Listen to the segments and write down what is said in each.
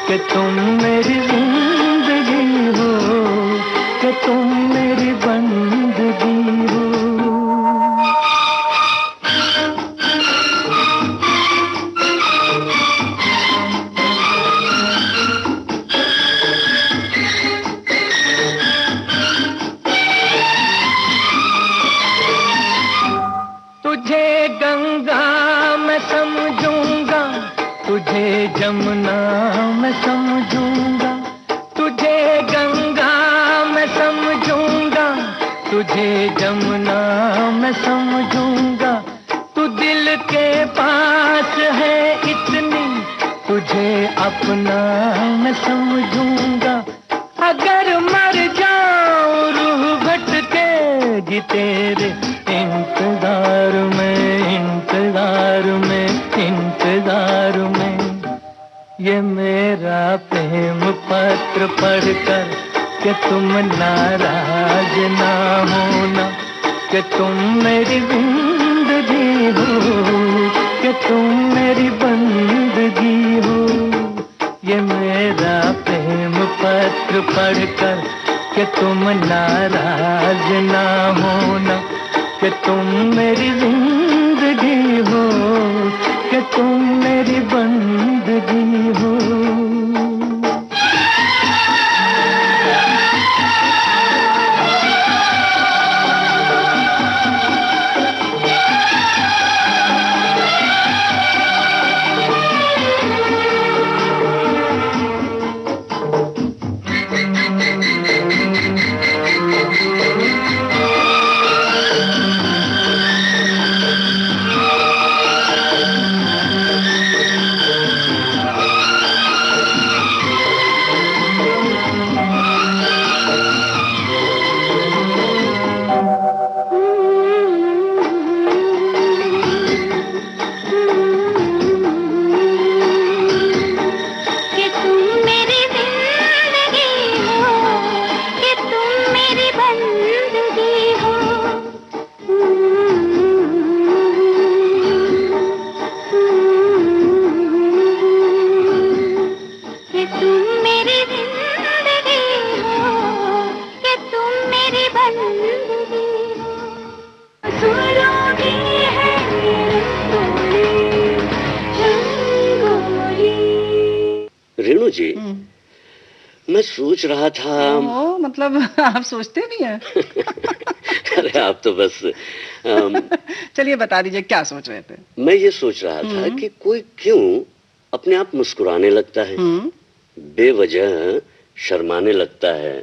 कि तुम मेरी जिंदगी हो, कि तुम मेरी बंदगी हो। तुझे गंगा मैं समझूंगा, तुझे जमुना मैं समझूंगा, तुझे गंगा मैं समझूंगा, तुझे जमुना मैं समझूंगा। तू दिल के पास है इतनी, तुझे अपना मैं समझूंगा। अगर मर जाऊं रूह भटकेगी तेरे इंतजार में, इंतजार में, इंतजार में। ये मेरा प्रेम पत्र पढ़कर कि तुम नाराज ना होना, कि तुम मेरी जिंदगी हो, कि तुम मेरी बंदगी हो। ये मेरा प्रेम पत्र पढ़कर कि तुम नाराज ना होना, कि तुम मेरी जिंदगी हो, कि तुम मेरी बंदगी हो। रेणु जी, मैं सोच रहा था। ओ, मतलब आप सोचते भी हैं? अरे आप तो बस चलिए बता दीजिए क्या सोच रहे थे। मैं ये सोच रहा था कि कोई क्यों अपने आप मुस्कुराने लगता है, बेवजह शर्माने लगता है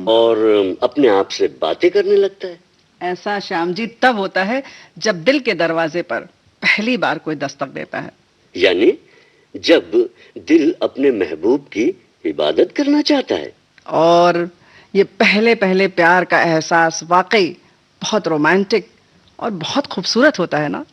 और अपने आप से बातें करने लगता है। ऐसा श्याम जी तब होता है जब दिल के दरवाजे पर पहली बार कोई दस्तक देता है। यानी जब दिल अपने महबूब की इबादत करना चाहता है। और ये पहले पहले प्यार का एहसास वाकई बहुत रोमांटिक और बहुत खूबसूरत होता है ना।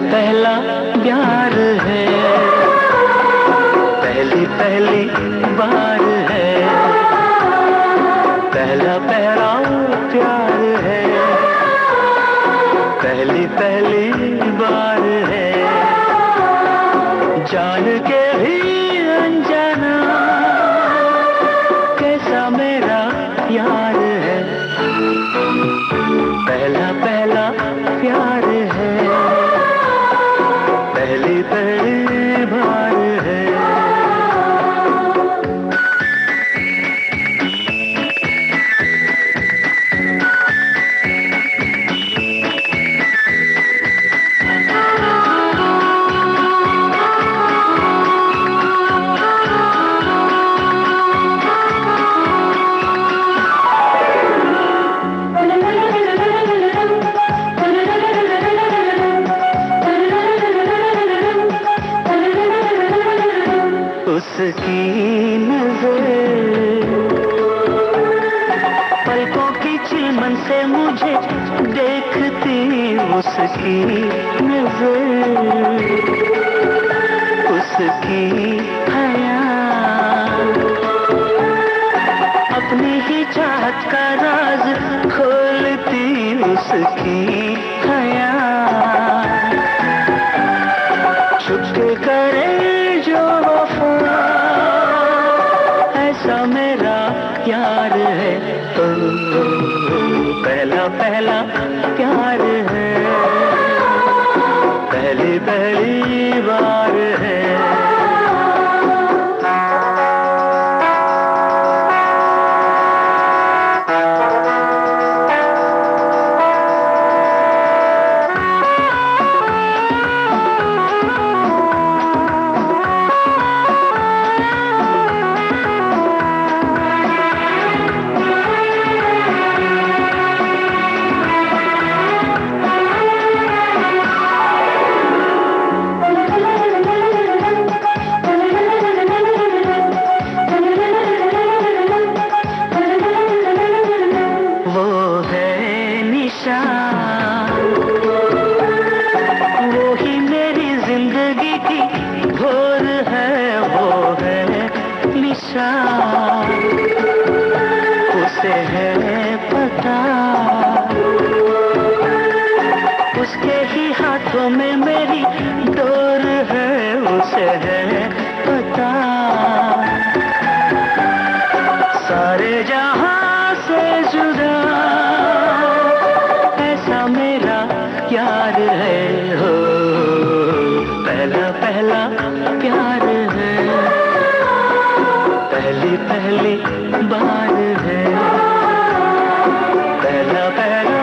पहला प्यार है, पहली पहली बार है, पहला पहला प्यार है, पहली पहली बार है। जान के भी अनजाना कैसा मेरा यार है, पहला पहला प्यार है, पहली पहली बार है। उसकी नजर पलकों की चिलमन से मुझे देखती उसकी नजर उसकी हया अपनी ही चाहत का राज खोलती उसकी हया चुप करे जो वफा ऐसा मेरा यार है तो पहला पहला प्यार है पहली पहली बार है उसे है पता उसके ही हाथों में मेरी डोर है उसे है पता सारे जहां से जुदा ऐसा मेरा यार है हो पहला पहला प्यार है पहली पहली बार है पहला पहला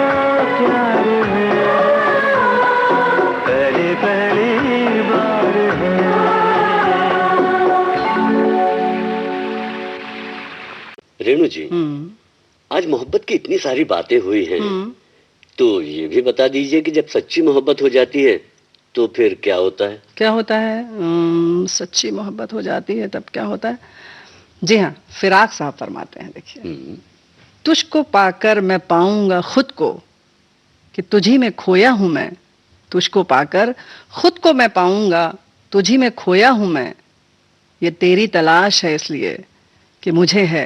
प्यार है पहली पहली बार है रेणु जी आज मोहब्बत की इतनी सारी बातें हुई हैं तो ये भी बता दीजिए कि जब सच्ची मोहब्बत हो जाती है तो फिर क्या होता है? क्या होता है? सच्ची मोहब्बत हो जाती है तब क्या होता है? जी हाँ, फिराक साहब फरमाते हैं, देखिए, तुझको पाकर मैं पाऊंगा खुद को कि तुझी में खोया हूं मैं, तुझको पाकर खुद को मैं पाऊंगा तुझी में खोया हूं मैं, ये तेरी तलाश है इसलिए कि मुझे है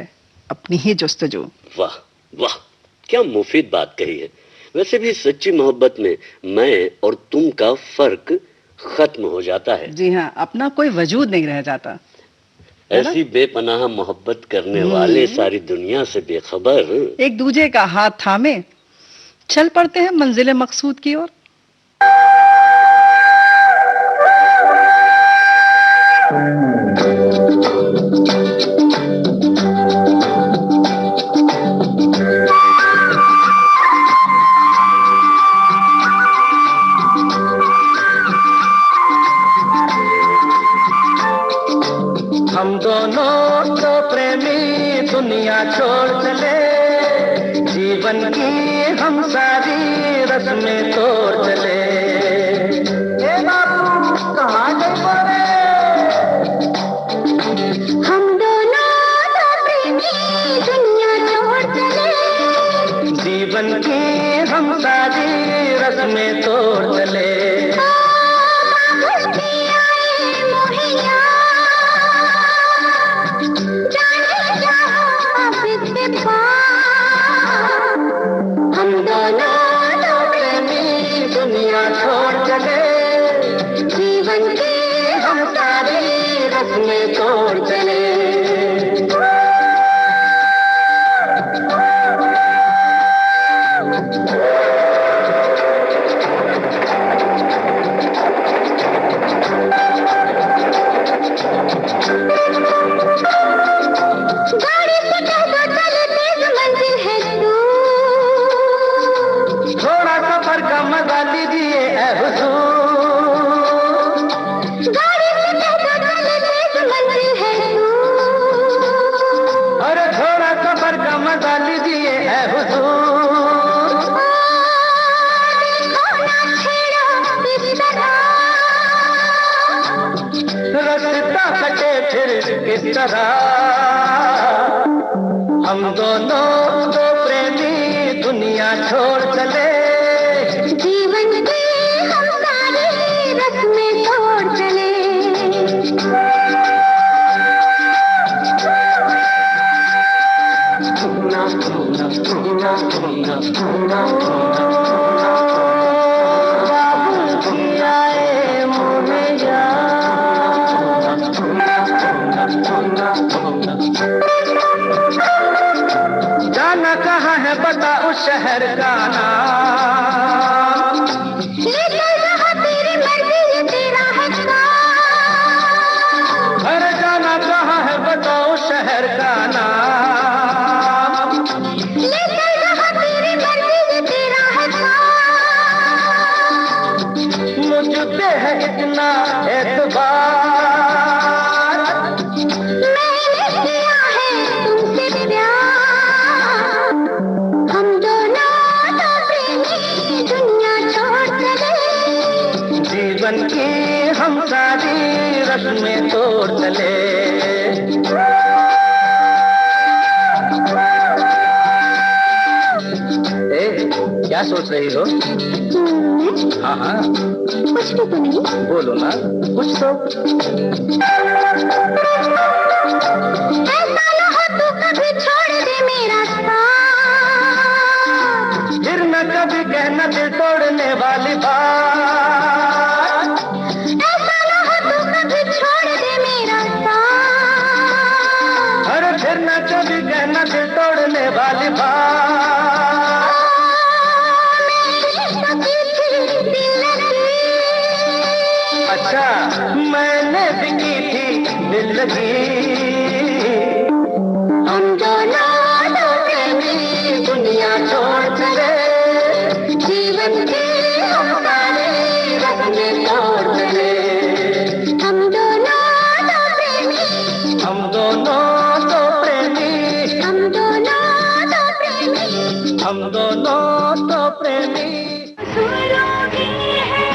अपनी ही जुस्तजू। वाह वाह, क्या मुफीद बात कही है। वैसे भी सच्ची मोहब्बत में मैं और तुम का फर्क खत्म हो जाता है। जी हाँ, अपना कोई वजूद नहीं रह जाता। ऐसी बेपनाह मोहब्बत करने वाले सारी दुनिया से बेखबर एक दूजे का हाथ थामे चल पड़ते हैं मंजिल मकसूद की ओर। हम दोनों तो प्रेमी दुनिया छोड़ चले, जीवन की हम सारी रस्में तोड़ चले। ए बाबू कहाँ गए बोले? हम दोनों तो प्रेमी दुनिया छोड़ चले, जीवन की हम सारी रस्में तोड़ चले। हम दोनों तो प्रेमी दुनिया छोड़ चले, जीवन की हम सारी रस्में तोड़ चले। रास्ता कटे फिर किस तरह, हम दोनों दो प्रेमी दुनिया छोड़ चले, जीवन के हम सारे रस्में छोड़ चले। जाना कहाँ है बता उस शहर का नाम, तेरी मर्जी ये तेरा है काम। अरे जाना कहाँ है बता उस शहर का नाम, तेरी मर्जी ये तेरा है काम। मुझ पे है इतना एतबार, मैंने किया है तुमसे प्यार, हम दोनों तो प्रेमी दुनिया छोड़ चले, जीवन की हम सारी रस्में तोड़ चले। क्या सोच रही हो? हाँ हाँ कुछ भी तो नहीं। बोलो ना कुछ तो। ऐसा न हो तू कभी छोड़ दे मेरा साथ, फिर न कभी कहना दिल तोड़ने वाली बात, ऐसा न हो तू कभी छोड़ दे मेरा साथ। अरे फिर न कभी कहना दिल तोड़ने वाली बात। अच्छा मैंने भी की थी दिल लगी, हम दोनों तो प्रेमी दुनिया छोड़ चले, जीवन के हम सारे रस्में तोड़ चले, हम दोनों तो प्रेमी, हम दोनों तो प्रेमी, हम दोनों तो प्रेमी, हम दोनों तो प्रेमी। फूलों की है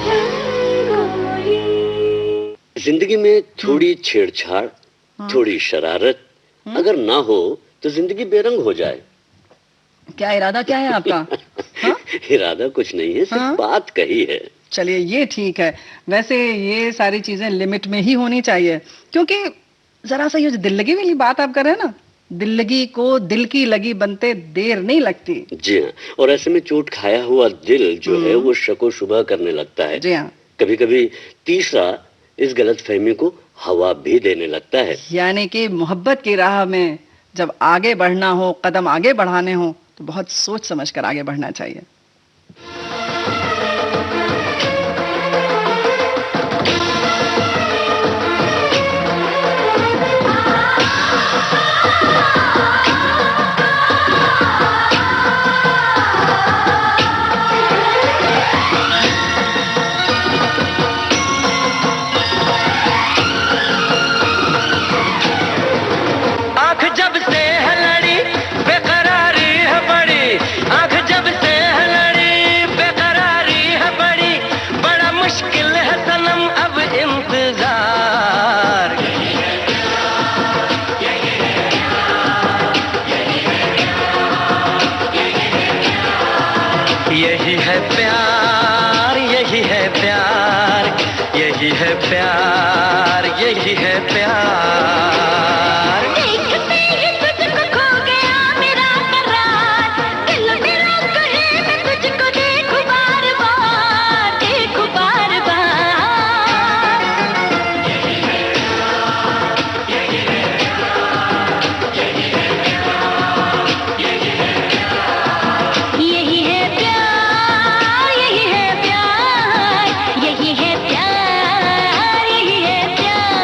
रंगोली। जिंदगी में थोड़ी छेड़छाड़, थोड़ी शरारत अगर ना हो तो जिंदगी बेरंग हो जाए। क्या इरादा क्या है आपका? हाँ? इरादा कुछ नहीं है, सिर्फ हाँ? बात कही है। चलिए ये ठीक है। वैसे ये सारी चीजें लिमिट में ही होनी चाहिए, क्योंकि जरा सा ये जो दिल लगी वाली बात आप कर रहे हैं ना, दिल लगी को दिल की लगी बनते देर नहीं लगती। जी हाँ, और ऐसे में चोट खाया हुआ दिल जो है वो शको शुबा करने लगता है। जी हाँ, कभी कभी तीसरा इस गलतफहमी को हवा भी देने लगता है। यानी कि मोहब्बत की राह में जब आगे बढ़ना हो, कदम आगे बढ़ाने हो, तो बहुत सोच समझ कर आगे बढ़ना चाहिए। आँख जब से है लड़ी बेकरारी है बड़ी, आँख जब से है लड़ी बेकरारी है बड़ी, बड़ा मुश्किल है सनम अब इंतजार। यही है प्यार, यही है प्यार, यही है प्यार, यही है प्यार। देखते ही तुझको खो गया मेरा करार, दिल मेरा कहे मैं तुझको देखूं बार बार, देखूं बार बार। यही है प्यार, यही है प्यार, यही है प्यार, यही है प्यार।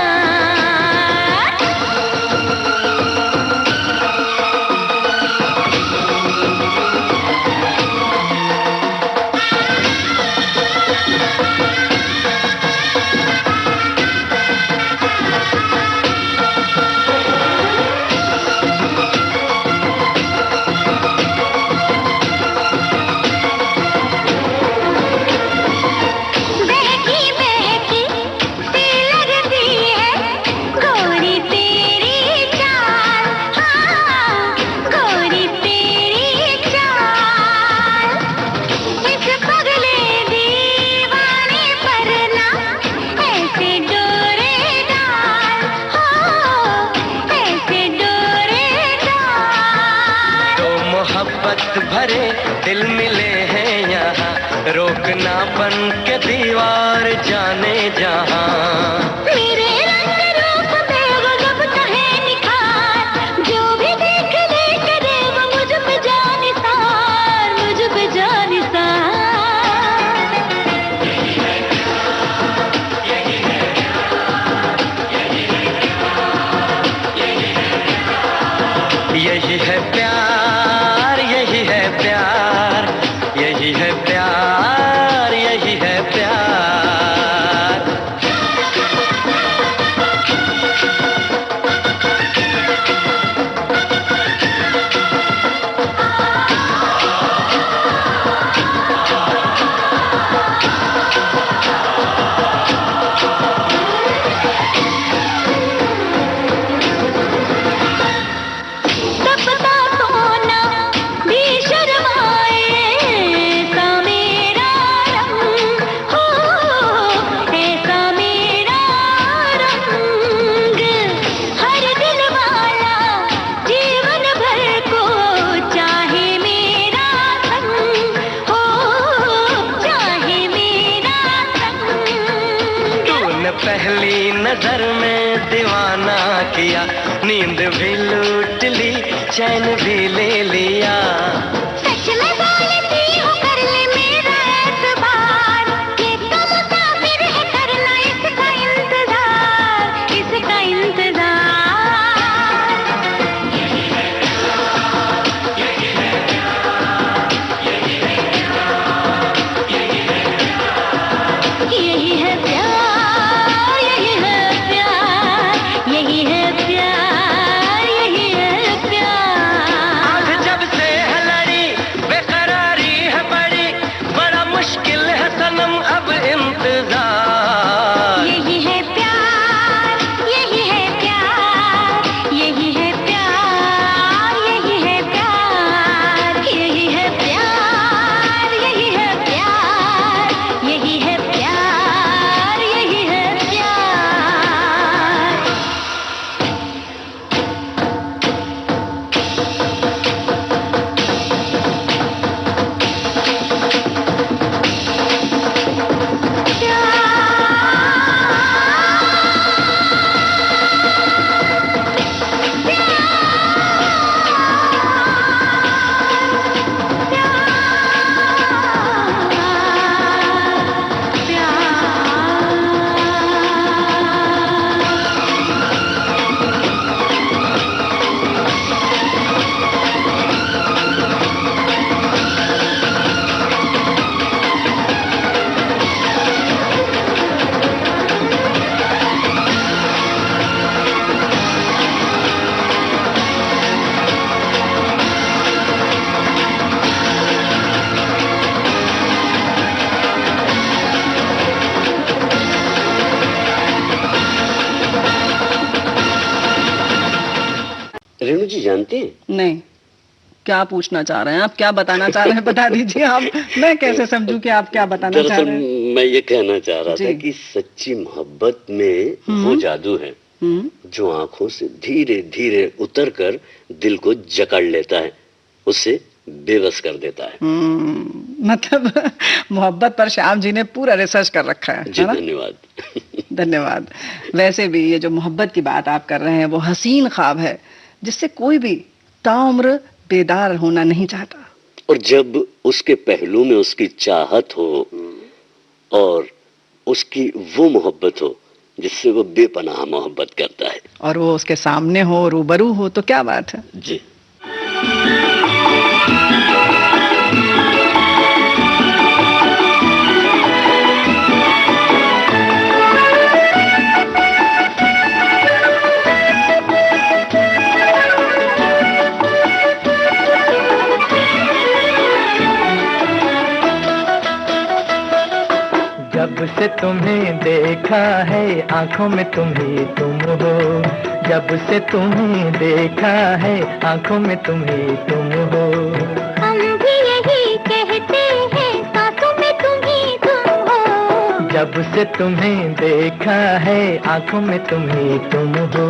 मोहब्बत भरे दिल मिले हैं यहाँ, रोकना बन के दीवार जाने जहाँ। मेरे रंग रूप पे गजब का है निखार, जो भी देख ले करे वो मुझ पे जानिसार, मुझ पे जानिसार। यही है प्यार, यही है प्यार, यही है प्यार, यही है प्यार। तपता सोना भी शर्माए, ऐसा मेरा रंग हो, ऐसा मेरा रंग। हर दिल वाला जीवन भर को चाहे मेरा संग हो, चाहे मेरा संग। तूने पहली नजर में दीवाना किया, नींद भी लूट ली, चैन भी ले लिया। सच में बोलती हूँ कर ले मेरा एतबार, ये तो मुसाफिर है करना इसका इंतजार, इसका इंतजार। यही है प्यार, यही है प्यार, यही है प्यार, यही है प्यार। आग जब से है लड़ी, बेकरारी है बड़ी, बड़ा मुश्किल है सनम अब इंतजार। यही है प्यार, यही है प्यार, यही है प्यार, यही है प्यार, यही है प्यार, यही है प्यार, यही है प्यार, यही है प्यार। रेणु जी जानते हैं, नहीं, क्या पूछना चाह रहे हैं आप, क्या बताना चाह रहे हैं बता दीजिए आप। मैं कैसे समझूं कि आप क्या बताना चाह दरअसल रहे हैं। मैं ये कहना चाह रहा जी। था कि सच्ची मोहब्बत में वो जादू है जो आंखों से धीरे धीरे उतर कर दिल को जकड़ लेता है, उससे बेबस कर देता है। मतलब मोहब्बत पर श्याम जी ने पूरा रिसर्च कर रखा जी है ना? धन्यवाद। धन्यवाद। वैसे भी ये जो मोहब्बत की बात आप कर रहे हैं वो हसीन ख्वाब है जिससे कोई भी ताउम्र बेदार होना नहीं चाहता। और जब उसके पहलू में उसकी चाहत हो और उसकी वो मोहब्बत हो जिससे वो बेपनाह मोहब्बत करता है, और वो उसके सामने हो, रूबरू हो, तो क्या बात है। जी। जब से तुम्हें देखा है आंखों में तुम ही तुम हो, जब से तुम्हें देखा है आंखों में तुम ही तुम हो। हम भी यही कहते हैं सांसों में तुम ही तुम हो, जब से तुम्हें देखा है आंखों में तुम ही तुम हो।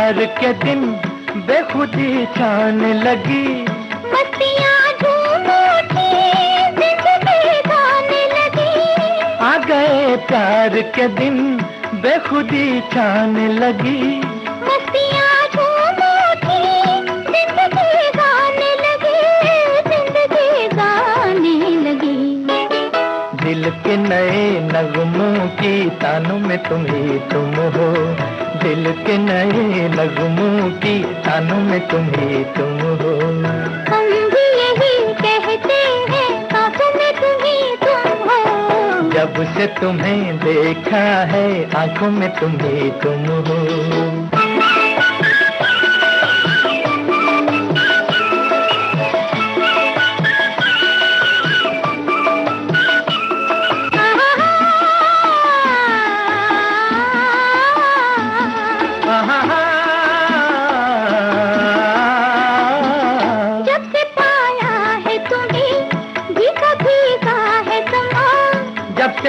प्यार के दिन बेखुदी छाने लगी, मस्तियाँ झूम उठी, जिंदगी गाने लगी। आ गए प्यार के दिन बेखुदी छाने लगी, मस्तियाँ झूम उठी, जिंदगी गाने लगी, जिंदगी गाने लगी। दिल के नए नगमों की तानों में तुम ही तुम हो, दिल के नए नगमों की तानों में तुम ही तुम हो। हम भी यही कहते हैं, सांसों में तुम ही तुम हो। जब से तुम्हें देखा है आंखों में तुम ही तुम हो।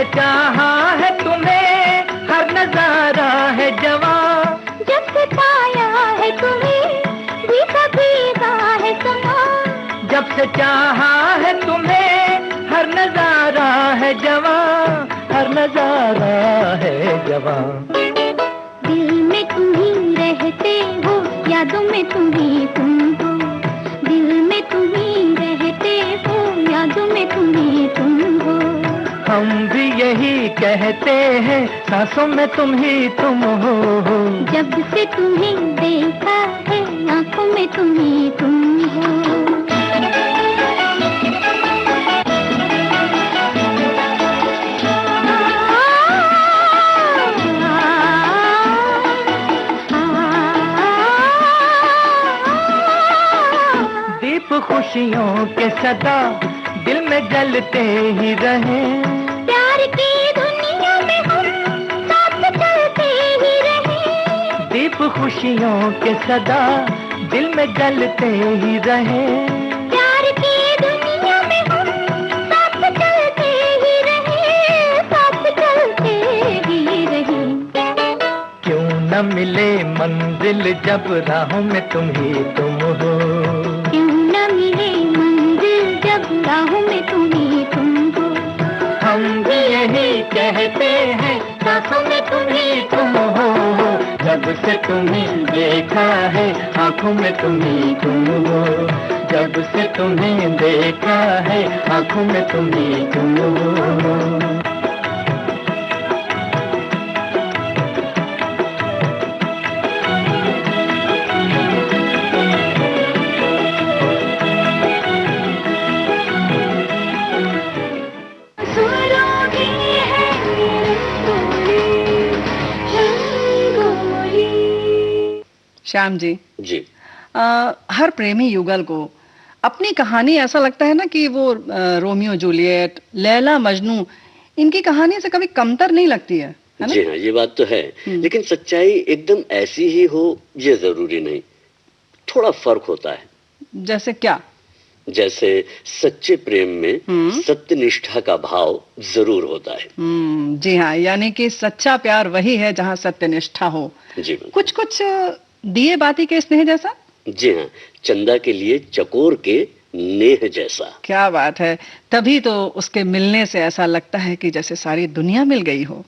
चाहा है तुम्हें हर नजारा है जवां, जब से पाया है तुम्हें भीगा भीगा है समा। जब से चाहा है तुम्हें हर नजारा है जवां, हर नजारा है जवां। दिल में तुम ही रहते हो, यादों में तुम ही तुम हो। दिल में तुम ही रहते हो, यादों में तुम ही तुम हो। हम भी यही कहते हैं, सांसों में तुम ही तुम हो। जब से तुम्हें देखा है आंखों में तुम ही तुम हो। दीप खुशियों के सदा दिल में जलते ही रहे, प्यार की दुनिया में हम साथ चलते ही रहे। दीप खुशियों के सदा दिल में जलते ही रहे, प्यार की दुनिया में हम साथ चलते ही रहे, साथ चलते ही रहे। क्यों न मिले मंजिल जब राहों में तुम ही तुम हो। क्यों न मिले मंजिल जब राहों में तुम ही तुम हो। हम भी यही कहते हैं, सांसों में तुम ही तुम हो। जब से तुम्हें देखा है आंखों में तुम ही तुम हो। जब से तुम्हें देखा है आंखों में तुम ही तुम हो। श्याम जी जी। हर प्रेमी युगल को अपनी कहानी ऐसा लगता है ना कि वो रोमियो जूलियट, लैला मजनू, इनकी कहानी से कभी कमतर नहीं लगती है ना? जी हाँ, ये बात तो है। लेकिन सच्चाई एकदम ऐसी ही हो ये जरूरी नहीं, थोड़ा फर्क होता है। जैसे क्या? जैसे सच्चे प्रेम में सत्यनिष्ठा का भाव जरूर होता है। जी हाँ, यानी कि सच्चा प्यार वही है जहाँ सत्यनिष्ठा हो। जी कुछ कुछ दिए बाती के स्नेह जैसा। जी हाँ, चंदा के लिए चकोर के नेह जैसा। क्या बात है, तभी तो उसके मिलने से ऐसा लगता है कि जैसे सारी दुनिया मिल गई हो।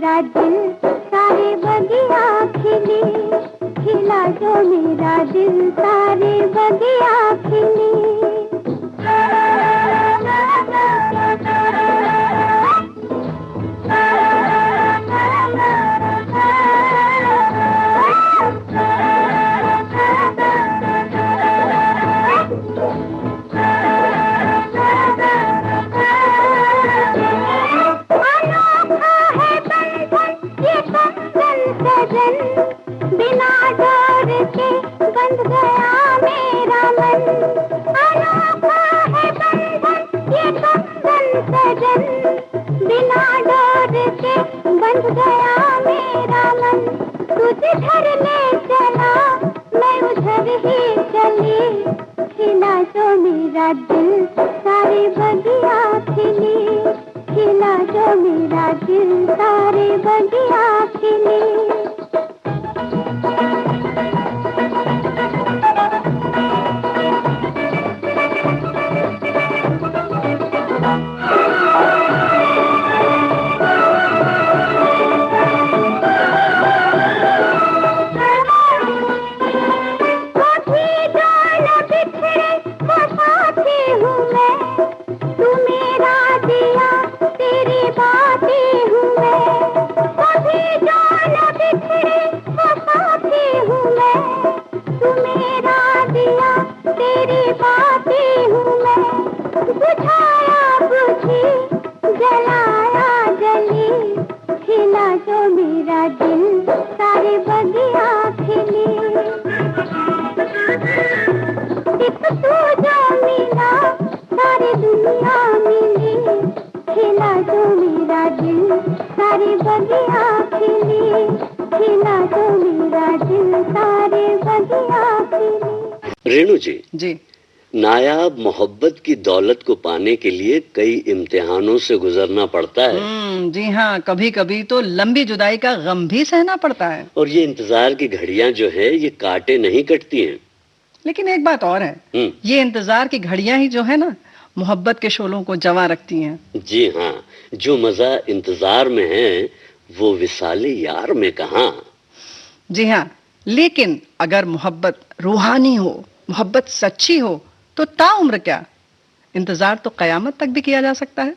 मेरा दिल सारे बगिया खिली, खिला जो मेरा दिल सारे बगिया खिली। बिना डोर के बंध गया मेरा मन, अनोखा है बंधन ये बंधन सजन, बिना डोर के बंध गया मेरा मन। तुझ घर ले चला मैं उधर ही चली, खिला जो मेरा दिल सारे बगिया खिली, खिला जो मेरा दिल सारे बगिया खिली। रेणु जी, जी नायाब मोहब्बत की दौलत को पाने के लिए कई इम्तिहानों से गुजरना पड़ता है। जी हाँ, कभी कभी तो लंबी जुदाई का गम भी सहना पड़ता है। और ये इंतजार की घड़ियां जो है ये काटे नहीं कटती हैं। लेकिन एक बात और है, ये इंतजार की घड़ियां ही जो है ना मोहब्बत के शोलों को जवा रखती हैं। जी हाँ, जो मजा इंतजार में है वो विसाले यार में कहाँ। जी हाँ, लेकिन अगर मोहब्बत रूहानी हो, मोहब्बत सच्ची हो तो ताउम्र क्या, इंतजार तो कयामत तक भी किया जा सकता है।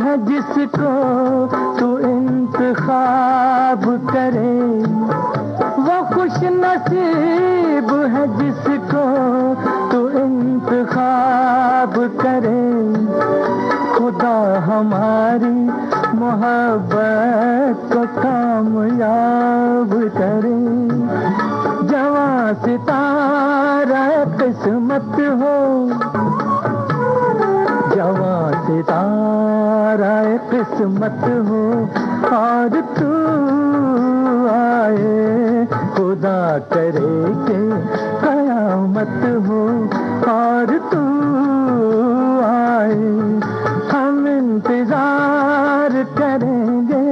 है जिसको तू इंतखाब करे, वो खुश नसीब है जिसको तू इंतखाब करे। खुदा हमारी मोहब्बत को कामयाब करे। जवां सितारा किस्मत हो, जवां सितारा किस्मत हो, और तू आए खुदा करे के कयामत हो, और तू आए हम इंतजार करेंगे।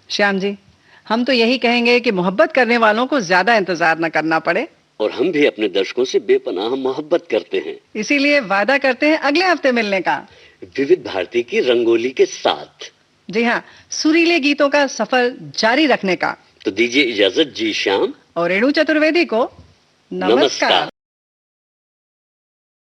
श्याम जी, हम तो यही कहेंगे कि मोहब्बत करने वालों को ज्यादा इंतजार न करना पड़े। और हम भी अपने दर्शकों से बेपनाह मोहब्बत करते हैं, इसीलिए वादा करते हैं अगले हफ्ते मिलने का, विविध भारती की रंगोली के साथ। जी हाँ, सुरीले गीतों का सफर जारी रखने का। तो दीजिए इजाजत जी श्याम और रेणु चतुर्वेदी को नमस्कार।